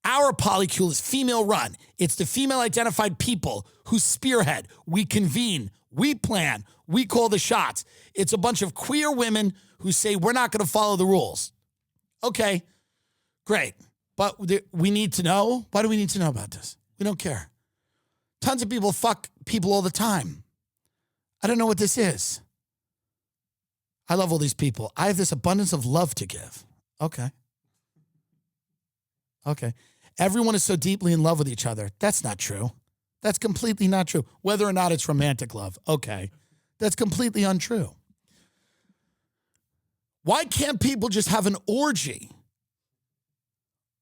Our polycule is female run. It's the female identified people who spearhead. We convene. We plan. We call the shots. It's a bunch of queer women who say we're not going to follow the rules. Okay, great. But we need to know. Why do we need to know about this? We don't care. Tons of people fuck people all the time. I don't know what this is. I love all these people. I have this abundance of love to give. Okay. Everyone is so deeply in love with each other. That's not true. That's completely not true. Whether or not it's romantic love. Okay. That's completely untrue. Why can't people just have an orgy?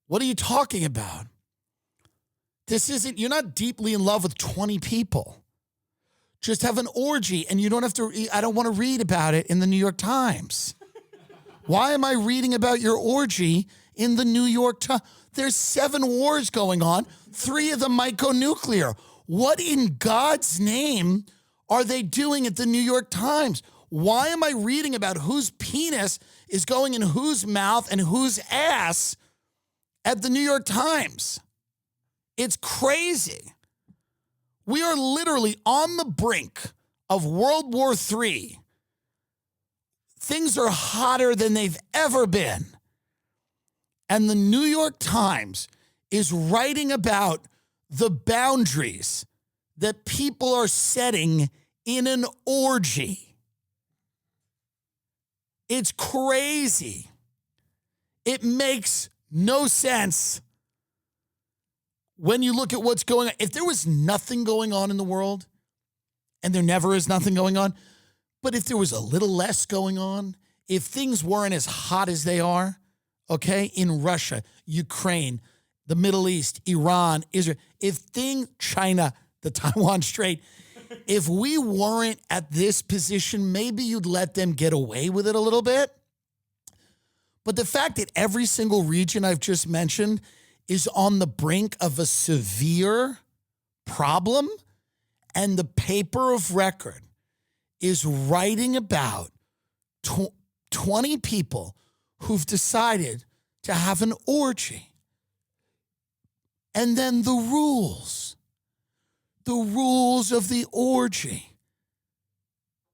What are you talking about? You're not deeply in love with 20 people. Just have an orgy, and you don't have to, I don't want to read about it in the New York Times. Why am I reading about your orgy in the New York Times? There's 7 wars going on. 3 of them might go nuclear. What in God's name are they doing at the New York Times? Why am I reading about whose penis is going in whose mouth and whose ass at the New York Times? It's crazy. We are literally on the brink of World War III. Things are hotter than they've ever been. And the New York Times is writing about the boundaries that people are setting in an orgy. It's crazy. It makes no sense when you look at what's going on. If there was nothing going on in the world, and there never is nothing going on, but if there was a little less going on, if things weren't as hot as they are, okay, in Russia, Ukraine, the Middle East, Iran, Israel, China, the Taiwan Strait, if we weren't at this position, maybe you'd let them get away with it a little bit. But the fact that every single region I've just mentioned is on the brink of a severe problem, and the paper of record is writing about 20 people who've decided to have an orgy. And then the rules of the orgy.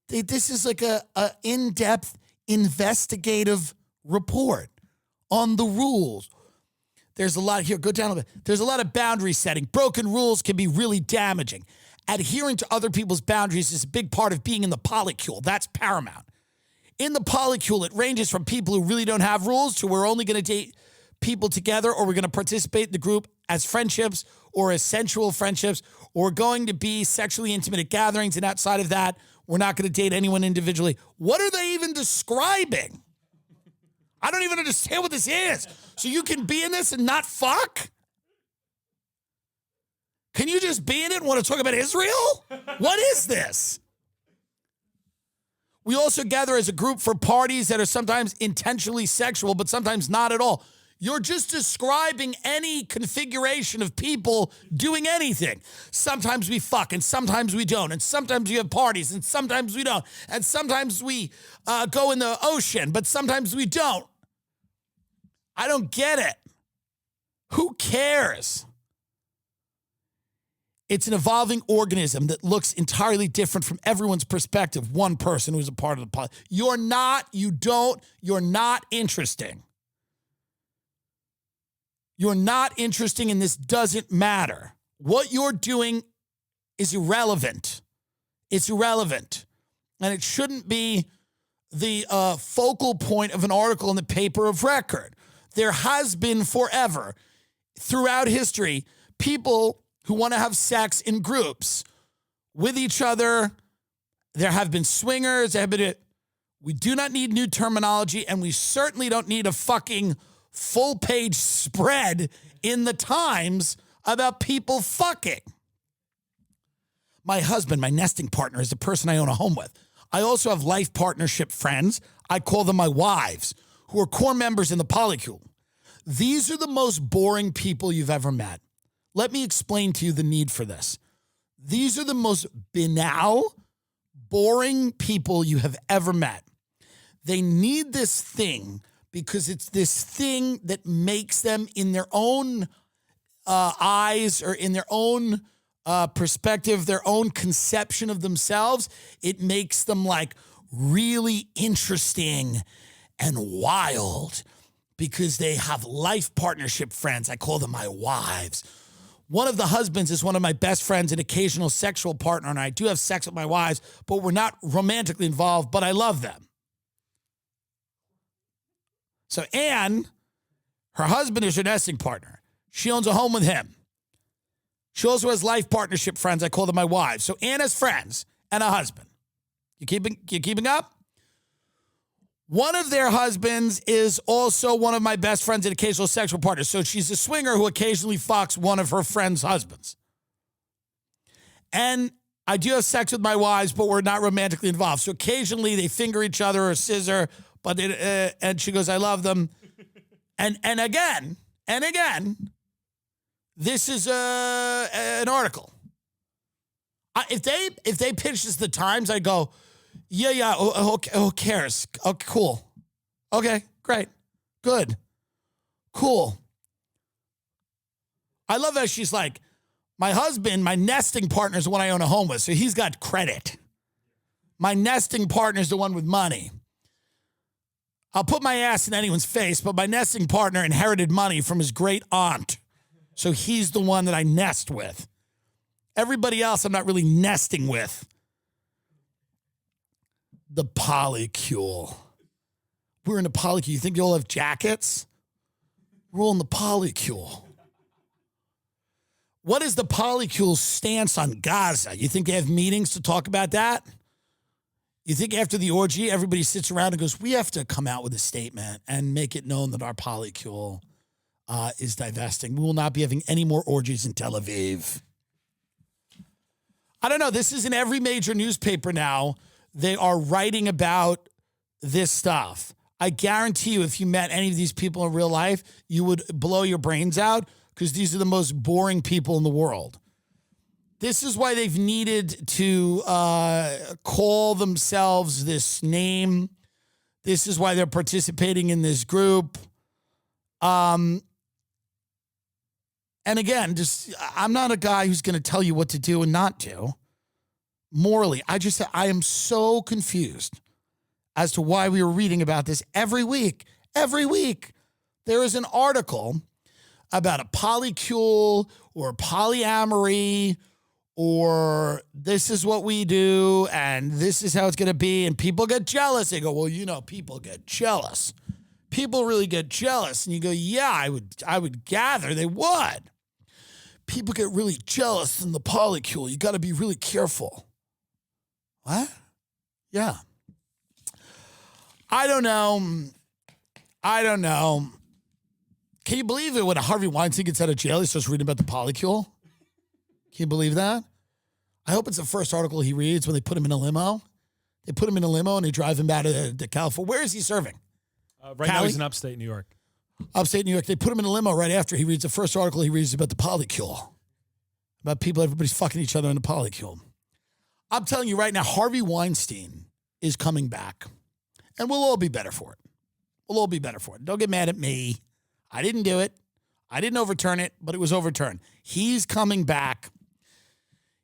This is like a in-depth investigative report on the rules. There's a lot here. Go down a bit. There's a lot of boundary setting. Broken rules can be really damaging. Adhering to other people's boundaries is a big part of being in the polycule. That's paramount. In the polycule, it ranges from people who really don't have rules to we're only going to date people together, or we're going to participate in the group as friendships or as sensual friendships, or we're going to be sexually intimate at gatherings, and outside of that, we're not going to date anyone individually. What are they even describing? I don't even understand what this is. So you can be in this and not fuck? Can you just be in it and want to talk about Israel? What is this? We also gather as a group for parties that are sometimes intentionally sexual, but sometimes not at all. You're just describing any configuration of people doing anything. Sometimes we fuck, and sometimes we don't, and sometimes we have parties, and sometimes we don't, and sometimes we go in the ocean, but sometimes we don't. I don't get it. Who cares? It's an evolving organism that looks entirely different from everyone's perspective. One person who's a part of the pod. You're not interesting. You're not interesting and this doesn't matter. What you're doing is irrelevant. It's irrelevant. And it shouldn't be the focal point of an article in the paper of record. There has been forever, throughout history, people who want to have sex in groups with each other. There have been swingers. We do not need new terminology, and we certainly don't need a fucking full-page spread in the Times about people fucking. My husband, my nesting partner, is the person I own a home with. I also have life partnership friends. I call them my wives, who are core members in the polycule. These are the most boring people you've ever met. Let me explain to you the need for this. These are the most banal, boring people you have ever met. They need this thing because it's this thing that makes them, in their own eyes or in their own perspective, their own conception of themselves, it makes them like really interesting and wild because they have life partnership friends. I call them my wives. One of the husbands is one of my best friends, an occasional sexual partner, and I do have sex with my wives, but we're not romantically involved, but I love them. So Anne, her husband is her nesting partner. She owns a home with him. She also has life partnership friends. I call them my wives. So Anne has friends and a husband. You keeping up? One of their husbands is also one of my best friends and occasional sexual partners. So she's a swinger who occasionally fucks one of her friends' husbands. And I do have sex with my wives, but we're not romantically involved. So occasionally they finger each other or scissor, but and she goes, I love them. And again, this is an article. If they pitch this to the Times, I go, yeah, okay, who cares? Okay, cool. Okay, great. Good. Cool. I love how she's like, my husband, my nesting partner is the one I own a home with, so he's got credit. My nesting partner is the one with money. I'll put my ass in anyone's face, but my nesting partner inherited money from his great aunt, so he's the one that I nest with. Everybody else I'm not really nesting with. The polycule. We're in the polycule. You think you all have jackets? We're all in the polycule. What is the polycule's stance on Gaza? You think they have meetings to talk about that? You think after the orgy, everybody sits around and goes, we have to come out with a statement and make it known that our polycule is divesting. We will not be having any more orgies in Tel Aviv. I don't know. This is in every major newspaper now. They are writing about this stuff. I guarantee you, if you met any of these people in real life, you would blow your brains out because these are the most boring people in the world. This is why they've needed to call themselves this name. This is why they're participating in this group. And again, I'm not a guy who's going to tell you what to do and not do. Morally, I am so confused as to why we were reading about this every week. Every week, there is an article about a polycule or polyamory or this is what we do and this is how it's going to be. And people get jealous. They go, well, people get jealous. People really get jealous. And you go, yeah, I would gather they would. People get really jealous in the polycule. You got to be really careful. What? Yeah. I don't know. Can you believe it when Harvey Weinstein gets out of jail, he starts reading about the polycule? Can you believe that? I hope it's the first article he reads when they put him in a limo. They put him in a limo and they drive him out to California. Where is he serving? Right now he's in upstate New York. Upstate New York. They put him in a limo right after he reads the first article he reads about the polycule. About people, everybody's fucking each other in the polycule. I'm telling you right now, Harvey Weinstein is coming back. And we'll all be better for it. We'll all be better for it. Don't get mad at me. I didn't do it. I didn't overturn it, but it was overturned. He's coming back.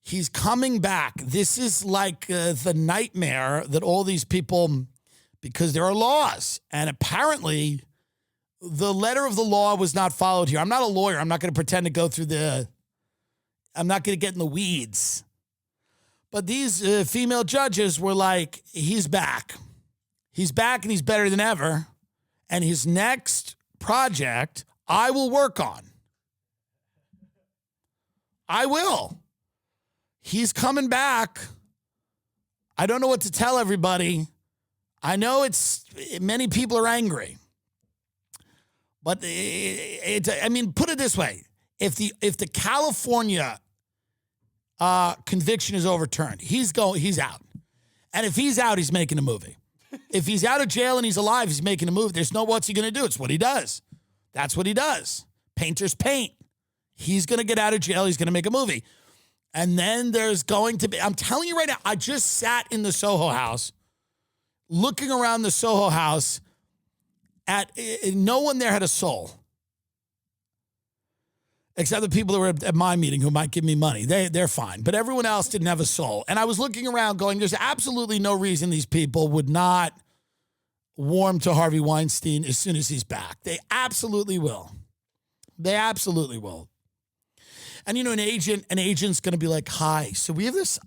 He's coming back. This is like the nightmare that all these people, because there are laws. And apparently the letter of the law was not followed here. I'm not a lawyer. I'm not going to pretend to go through I'm not going to get in the weeds. But these female judges were like, he's back. He's back and he's better than ever. And his next project, I will work on. I will. He's coming back. I don't know what to tell everybody. I know many people are angry. But I mean, put it this way. If the California conviction is overturned, he's out. And if he's out, he's making a movie. If he's out of jail and he's alive, he's making a movie. There's no what's he going to do. It's what he does. That's what he does. Painters paint. He's going to get out of jail. He's going to make a movie. And then there's going to be, I'm telling you right now, I just sat in the Soho House, looking around the Soho House no one there had a soul. Except the people that were at my meeting who might give me money. They're fine. But everyone else didn't have a soul. And I was looking around going, there's absolutely no reason these people would not warm to Harvey Weinstein as soon as he's back. They absolutely will. They absolutely will. And, an agent's going to be like, hi, so we have this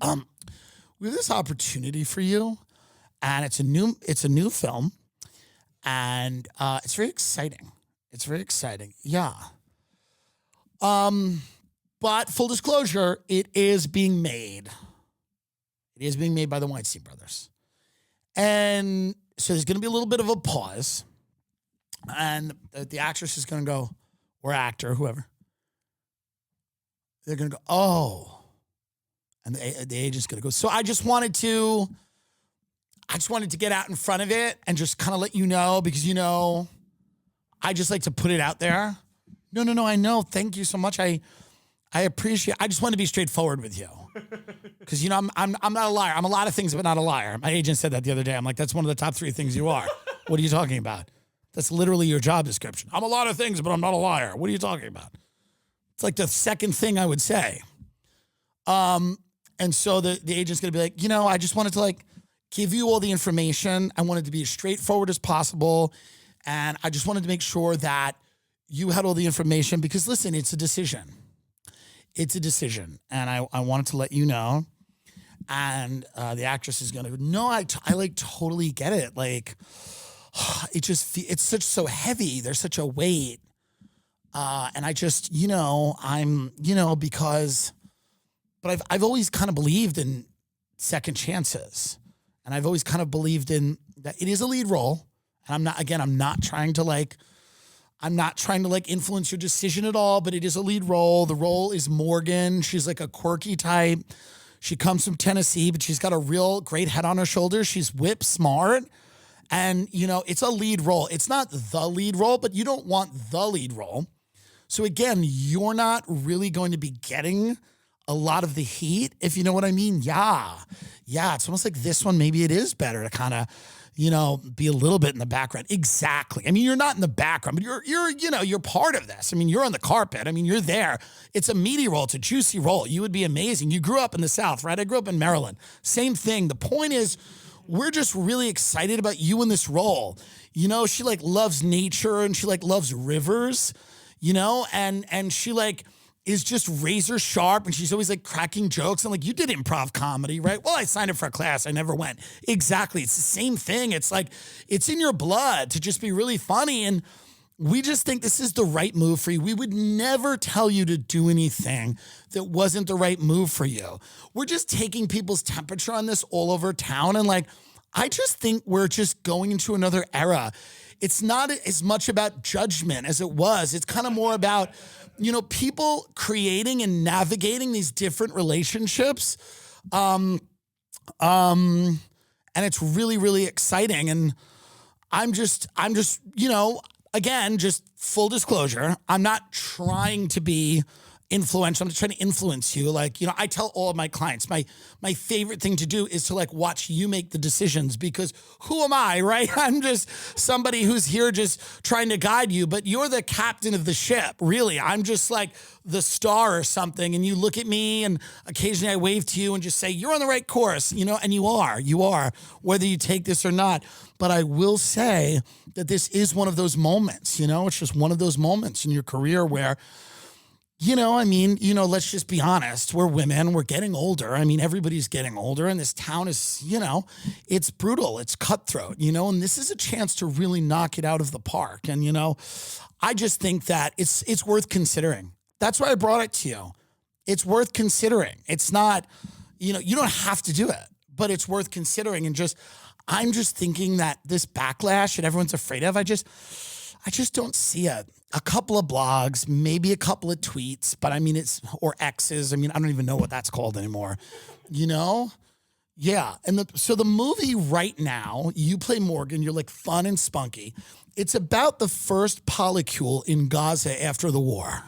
opportunity for you. And it's a new film. And it's very exciting. It's very exciting. Yeah. But full disclosure, it is being made. It is being made by the Weinstein brothers. And so there's going to be a little bit of a pause. And the actress is going to go, or actor, whoever. They're going to go, oh. And the agent's going to go, so I just wanted to get out in front of it and just kind of let you know, because, I just like to put it out there. No, I know. Thank you so much. I appreciate. I just want to be straightforward with you, because I'm not a liar. I'm a lot of things, but not a liar. My agent said that the other day. I'm like, that's one of the top 3 things you are. What are you talking about? That's literally your job description. I'm a lot of things, but I'm not a liar. What are you talking about? It's like the second thing I would say. And so the agent's gonna be like, I just wanted to give you all the information. I wanted to be as straightforward as possible, and I just wanted to make sure that you had all the information, because listen, it's a decision. It's a decision. And I wanted to let you know. And the actress is going to go, no, I totally get it. It's so heavy. There's such a weight. And I just, because, but I've always kind of believed in second chances. And I've always kind of believed in that it is a lead role. And I'm not trying to influence your decision at all, but it is a lead role. The role is Morgan. She's like a quirky type. She comes from Tennessee, but she's got a real great head on her shoulders. She's whip smart. And, it's a lead role. It's not the lead role, but you don't want the lead role. So again, you're not really going to be getting a lot of the heat, if you know what I mean. Yeah. It's almost like this one, maybe it is better to kind of, be a little bit in the background. Exactly. I mean, you're not in the background, but you're part of this. I mean, you're on the carpet. I mean, you're there. It's a meaty role. It's a juicy role. You would be amazing. You grew up in the South, right? I grew up in Maryland. Same thing. The point is, we're just really excited about you in this role. She loves nature, and she loves rivers, and she is just razor sharp, and she's always cracking jokes. And you did improv comedy, right? Well, I signed up for a class. I never went. Exactly. It's the same thing. It's it's in your blood to just be really funny. And we just think this is the right move for you. We would never tell you to do anything that wasn't the right move for you. We're just taking people's temperature on this all over town. And I just think we're just going into another era. It's not as much about judgment as it was. It's kind of more about, people creating and navigating these different relationships. And it's really, really exciting. And I'm just, again, just full disclosure, I'm not trying to be influential. I'm just trying to influence you. Like, you know, I tell all of my clients, my favorite thing to do is to like watch you make the decisions, because who am I, right? I'm just somebody who's here just trying to guide you, but you're the captain of the ship, really. I'm just like the star or something, and you look at me and occasionally I wave to you and just say, you're on the right course, you know, and you are, whether you take this or not. But I will say that this is one of those moments, you know, it's just one of those moments in your career where, you know, I mean, you know, let's just be honest. We're women. We're getting older. I mean, everybody's getting older, and this town is, you know, it's brutal. It's cutthroat, you know, and this is a chance to really knock it out of the park. And, you know, I just think that it's worth considering. That's why I brought it to you. It's worth considering. It's not, you know, you don't have to do it, but it's worth considering. And I'm just thinking that this backlash that everyone's afraid of, I just don't see it. A couple of blogs, maybe a couple of tweets, but I mean, or X's. I mean, I don't even know what that's called anymore, you know? Yeah. And so the movie right now, you play Morgan, you're like fun and spunky. It's about the first polycule in Gaza after the war.